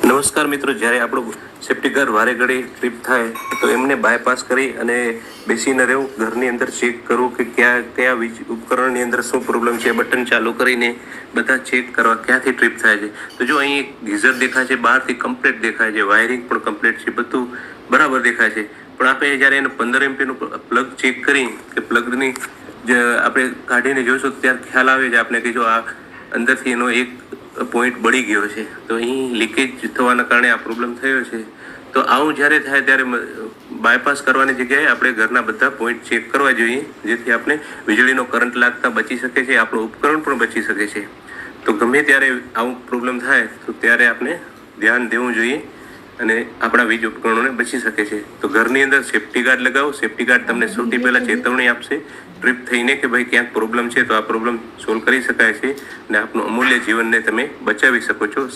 નમસ્કાર મિત્રો, જ્યારે આપણું સેફ્ટી ઘર વારે ઘડી ટ્રીપ થાય તો એમને બાયપાસ કરી અને બેસીને રહેવું, ઘરની અંદર ચેક કરવું કે કયા ઉપકરણની અંદર શું પ્રોબ્લેમ છે, બટન ચાલુ કરીને બધા ચેક કરવા ક્યાંથી ટ્રીપ થાય છે. તો જો અહીં એક ગીઝર દેખાય છે, બહારથી કમ્પ્લીટ દેખાય છે, વાયરિંગ પણ કમ્પ્લીટ છે, બધું બરાબર દેખાય છે. પણ આપણે જ્યારે એને 15 એમપીનું પ્લગ ચેક કરી કે પ્લગની આપણે કાઢીને જોઈશું ત્યારે ખ્યાલ આવે છે આપણે કે જો આ અંદરથી એનો એક પોઈન્ટ બળી ગયો છે, તો અહીં લીકેજ થવાના કારણે આ પ્રોબ્લેમ થયો છે. તો આવું જ્યારે થાય ત્યારે બાયપાસ કરવાની જગ્યાએ આપણે ઘરના બધા પોઈન્ટ ચેક કરવા જોઈએ, જેથી આપણે વીજળીનો કરંટ લાગતા બચી શકે છે, આપણું ઉપકરણ પણ બચી શકે છે. તો ગમે ત્યારે આવું પ્રોબ્લેમ થાય તો ત્યારે આપણે ધ્યાન દેવું જોઈએ અને આપણા વીજ ઉપકરણોને બચી શકે છે. તો ઘરની અંદર સેફ્ટી ગાર્ડ લગાવો. સેફ્ટી ગાર્ડ તમને સૌથી પહેલાં ચેતવણી આપશે ટ્રીપ થઈને કે ભાઈ ક્યાંક પ્રોબ્લેમ છે, તો આ પ્રોબ્લેમ સોલ્વ કરી શકાય છે અને આપનું અમૂલ્ય જીવનને તમે બચાવી શકો છો.